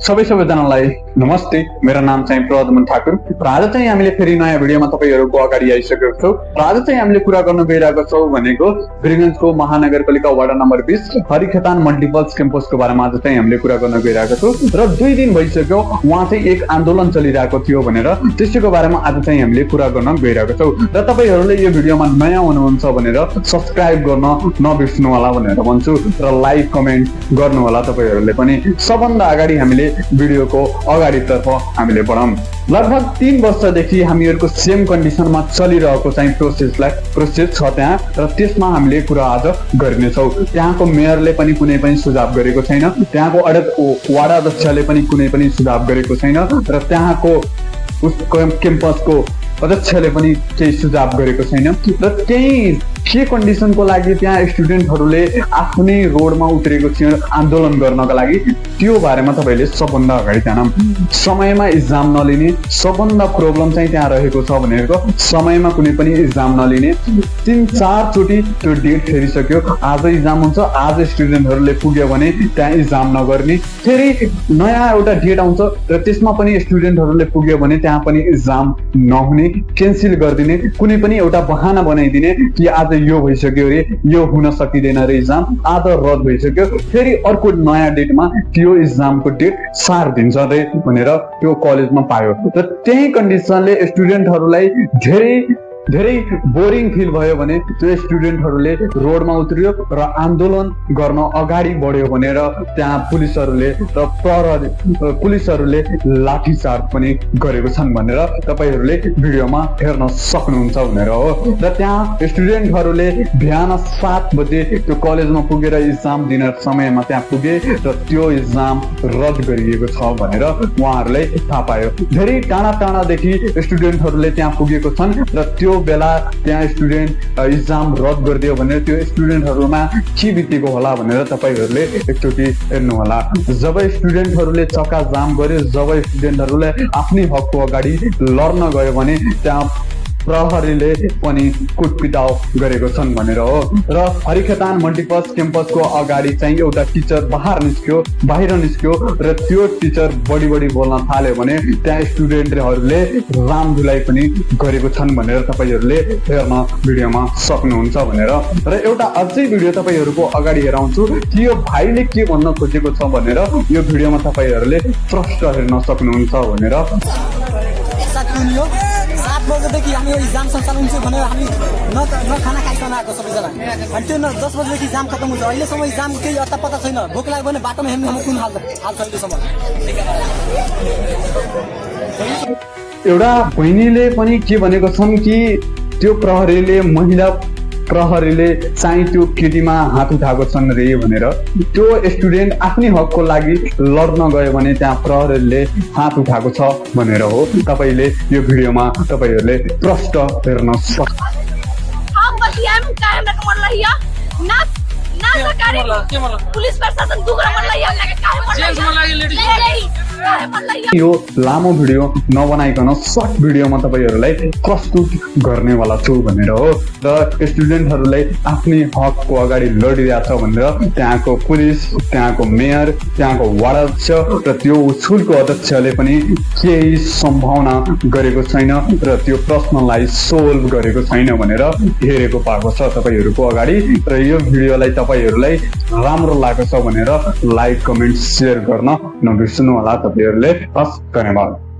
सबैजनालाई नमस्ते। मेरो नाम चाहिँ प्रदमन ठाकुर र आज चाहिँ हामीले फेरि नयाँ भिडियोमा तपाईहरुको अगाडि आइसकेको छौं। र आज चाहिँ हामीले कुरा गर्न गइरहेको छौं भनेको वीरगञ्जको महानगरपालिका वडा नम्बर 20 हरिखेतान मल्टिपल्स क्याम्पसको बारेमा आज चाहिँ हामीले कुरा गर्न गइरहेको छौं। र 2 दिन भइसक्यो वहाँ चाहिँ एक आन्दोलन चलिरहेको थियो भनेर त्यसैको बारेमा आज चाहिँ हामीले कुरा गर्न गइरहेको छौं। र तपाईहरुले यो भिडियोमा नयाँ हुनुहुन्छ भनेर सब्स्क्राइब गर्न नबिर्सनु होला भनेर भन्छु र लाइक कमेन्ट गर्नु होला तपाईहरुले पनि। सबभन्दा अगाडि हामीले भिडियोको अगाडितर्फ हामीले बढौं। लगभग 3 वर्षदेखि हामीहरुको सेम कन्डिसनमा चलिरहेको चाहिँ प्रोसेस छ त्यहाँ र त्यसमा हामीले कुरा आज गर्नेछौं। त्यहाँको मेयरले पनि कुनै पनि सुझाव गरेको छैन, त्यहाँको वाडा अध्यक्षले पनि कुनै पनि सुझाव गरेको छैन र त्यहाँको क्याम्पसको अध्यक्षले पनि केही सुझाव गरेको छैन र त्यही के कन्डिसनको लागि त्यहाँ स्टुडेन्टहरूले आफ्नै रोडमा उत्रेको थियो आन्दोलन गर्नका लागि, त्यो बारेमा तपाईले सबभन्दा अगाडि जानौं। समयमा एक्जाम नलिने सबभन्दा प्रब्लम चाहिँ त्यहाँ रहेको छ भनेको समयमा कुनै पनि एक्जाम नलिने। 3-4 चोटी त्यो डेट फेरिसक्यो, आज एक्जाम हुन्छ, आज स्टुडेन्टहरूले पुग्यो भने त्यहाँ एक्जाम नगर्ने, फेरि नयाँ एउटा डेट आउँछ र त्यसमा पनि स्टुडेन्टहरूले पुग्यो भने त्यहाँ पनि एक्जाम नहुने, क्यान्सल गरिदिने, कुनै पनि एउटा बहाना बनाइदिने कि आज यो भइसक्यो रे, यो हुन सकिदैन रे, एक्जाम आज रद्द भइसक्यो, फेरि अर्को नयाँ डेटमा त्यो एक्जामको डेट सार्दिन्छ रे भनेर त्यो कलेजमा पायो। र त्यही कन्डिसनले स्टुडेन्टहरूलाई धेरै बोरिङ फिल भयो भने त्यो स्टुडेन्टहरूले रोडमा उत्रियो र आन्दोलन गर्न अगाडि बढ्यो भनेर त्यहाँ पुलिसहरूले लाठीचार्ज पनि गरेको छन् भनेर तपाईहरुले भिडियोमा हेर्न सक्नुहुन्छ भनेर हो। र त्यहाँ स्टुडेन्टहरूले बिहान 7 बजे त्यो कलेजमा पुगेर एक्जाम दिन समयमा त्यहाँ पुगे र त्यो एक्जाम रद्द गरिएको छ भनेर उहाँहरूले थाहा पायो। धेरै टाढादेखि स्टुडेन्टहरूले त्यहाँ पुगेको छन् र त्यो बेला त्यहाँ स्टुडेन्ट एक्जाम रद्द गरिदियो भने त्यो स्टुडेन्टहरुमा के बितेको होला भनेर तपाईहरुले एकचोटी हेर्नु होला। जब स्टुडेन्टहरुले चक्काजाम गर्यो, जब स्टुडेन्टहरुले आफ्नै हकको अगाडि लड्न गयो भने त्यहाँ प्रहरीले पनि कुटपिटाउ गरेको छन् भनेर हो। र हरिखेतान मल्टिपल्स क्याम्पसको अगाडि चाहिँ एउटा टिचर बाहिर निस्क्यो र त्यो टिचर बढी बोल्न थाल्यो भने त्यहाँ स्टुडेन्टहरूले रामधुलाई पनि गरेको छन् भनेर तपाईहरुले हेर्न भिडियोमा सक्नुहुन्छ भनेर। र एउटा अझै भिडियो तपाईहरुको अगाडि हेराउँछु कि यो भाइले के भन्न खोजेको छ भनेर यो भिडियोमा तपाईहरुले प्रष्ट हेर्न सक्नुहुन्छ भनेर। 7 बजेदेखि हामी एक्जाम सञ्चालन हुन्छ भनेर हामी न खाना खाइकन आएको सबैजना, अनि त्यो 10 बजेदेखि एक्जाम खत्तम हुन्छ। अहिलेसम्म एक्जाम केही अत्ता पत्ता छैन। भोक लाग्यो भने बाटोमा हेर्नु हामी कुन हाल छ अहिलेसम्म। एउटा बहिनीले पनि के भनेको छन् कि त्यो महिला प्रहरीले चाहिँ त्यो केटीमा हात उठाएको छन् रे भनेर। त्यो स्टुडेन्ट आफ्नै हकको लागि लड्न गयो भने त्यहाँ प्रहरीले हात उठाएको छ भनेर हो। तपाईले यो भिडियोमा तपाईहरुले प्रष्ट हेर्न सक्नुहुन्छ। पुलिस प्रशासन यो लामो भिडियो नबनाइकन सर्ट भिडियोमा तपाईहरुलाई प्रस्तुत गर्नेवाला छु भनेर हो। र स्टुडेन्टहरुलाई आफ्नै हकको अगाडि लडिरहेछ भनेर त्यहाँको पुलिस, त्यहाँको मेयर, त्यहाँको वार्ड अध्यक्ष र त्यो स्कुलको अध्यक्षले पनि केही सम्भावना गरेको छैन र त्यो प्रश्नलाई सोल्भ गरेको छैन भनेर हेरेको पाएको छ तपाईहरुको अगाडि। र यो भिडियोलाई तपाईहरुलाई राम्रो लागेको छ भनेर लाइक कमेन्ट शेयर गर्न नबिर्सनु होला तपाईहरुले। हस्, धन्यवाद।